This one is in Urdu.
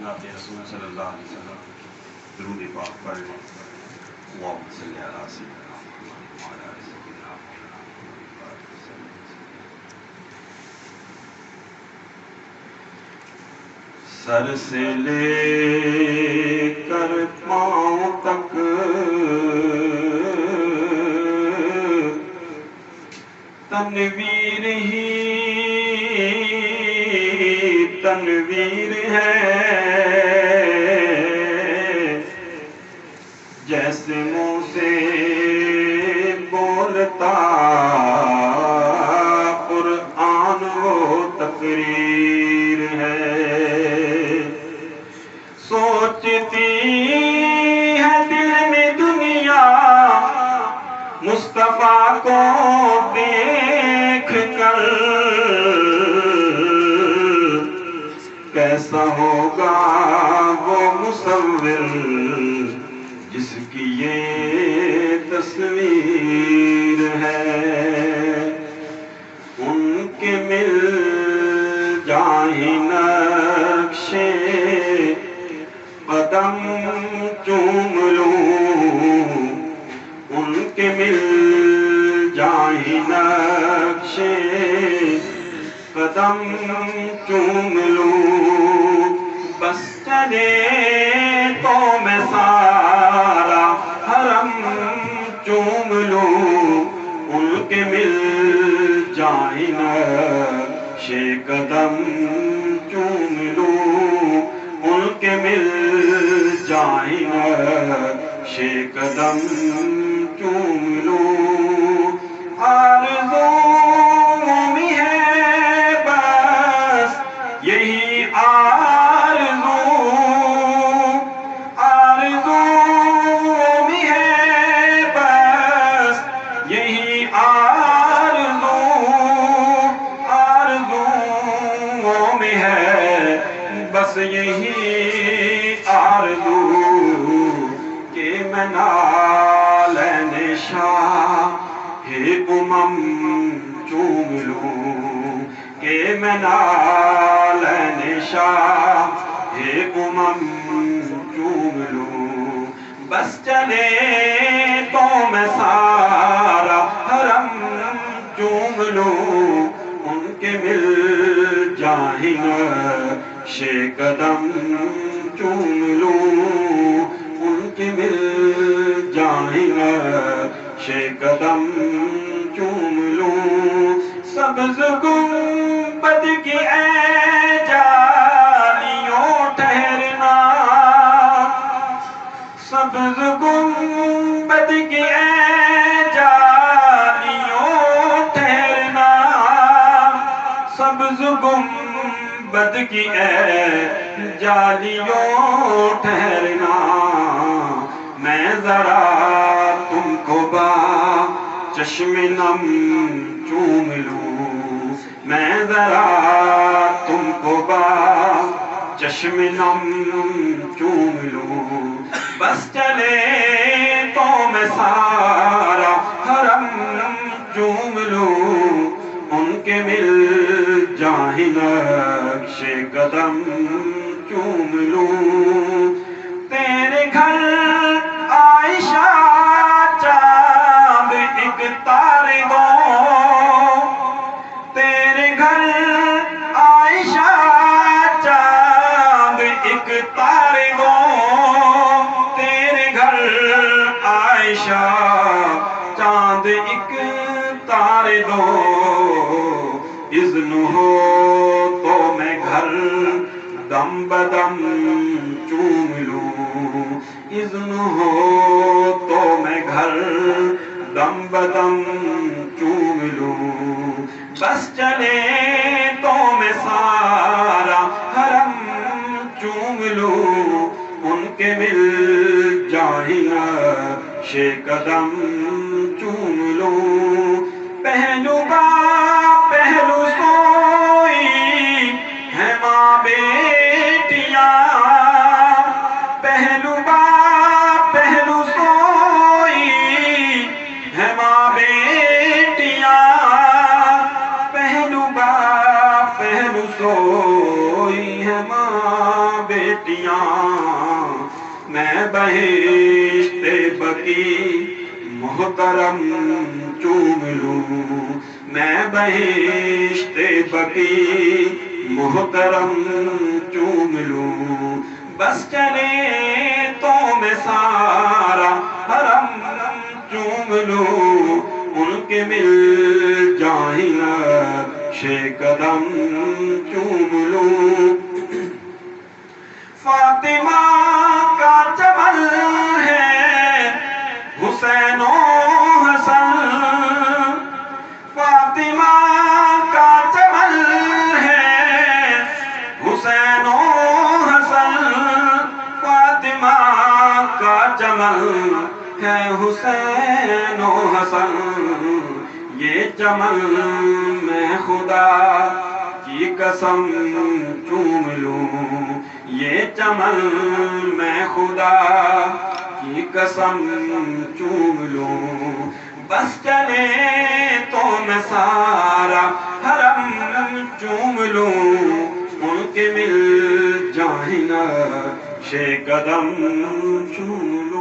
نعت رسول صلی اللہ علیہ وسلم درود پاک پڑھ لیں. اللہم صلی علی سیدنا محمد وعلی آل سیدنا محمد وسلم. سر سے لے کر پاؤں تک تنویر ہی تنویر ہے. جیسے منہ سے بولتا قرآن وہ تقریر ہے. سوچتی ہے دل میں دنیا مصطفیٰ کو دیکھ کر کیسا ہوگا وہ مصور جس کی یہ تصویر ہے. ان کے مل جائیں نقشے قدم چوم لوں. ان کے مل جائیں نقشے قدم چوم لوں. بس چلے تو میں سارا حرم چوم لوں. ان کے مل جائیں نقشے قدم چوم لوں. ان کے مل جائیں نقشے قدم چوم لوں. آرزوؤں میں ہے بس یہی آرزو. آرزوؤں میں ہے بس یہی آرزو. آرزوؤں میں ہے بس یہی آرزو کہ میں نالین شاہ چوم لوں. کہ میں نالین شاہ چوم لوں. بس چلے تو میں سارا حرم چوم لوں. ان کے مل جائیں نقشے قدم چوم لوں. ان کے مل جائیں نقشے قدم چوم لوں. سبز گنبد کی اے جالیوں ٹھہرنا. سبز گنبد کی اے جالیوں ٹھہرنا. سبز گنبد کی اے جالیوں ٹھہرنا. میں ذرا تم کو با چشم نم چوم لوں. میں ذرا تم کو با چشم نم چوم لوں. بس چلے تو میں سارا حرم چوم لوں. ان کے مل جائیں نقشے قدم چوم لوں. تیرے گھر عائشہ چاند ایک تارے دو. تیرے گھر عائشہ چاند ایک تارے دو. تیرے گھر عائشہ چاند ایک تارے دو. اذن ہو تو میں گھر دم بدم چوم لوں. اذن ہو تو میں گھر دم بدم چوم لوں. بس چلے تو میں سارا حرم چوم لوں. ان کے مل جائیں نقشے قدم چوم لوں. پہلو با پہلو سوئی ہے ماں بیٹیاں. پہلو با پہلو سوئی ہے ماں بیٹیاں. پہلو با پہلو سوئی ہے ماں بیٹیاں. سٹیاں میں بہشت بقی محترم چوم لوں، میں بہشت بقی محترم چوم لوں، بس چلے تو میں سارا حرم چوم لوں، ان کے مل جائیں نقش قدم چوم لوں۔ فاطمہ کا چمن ہے حسین و حسن، فاطمہ کا چمن ہے حسین و حسن، فاطمہ کا چمن ہے حسین و حسن، یہ چمن میں خدا کی قسم چوم لوں، یہ چمن میں خدا کی قسم چوم لوں، بس چلے تو میں سارا حرم چوم لوں، ان کے مل جائیں نقش قدم چوم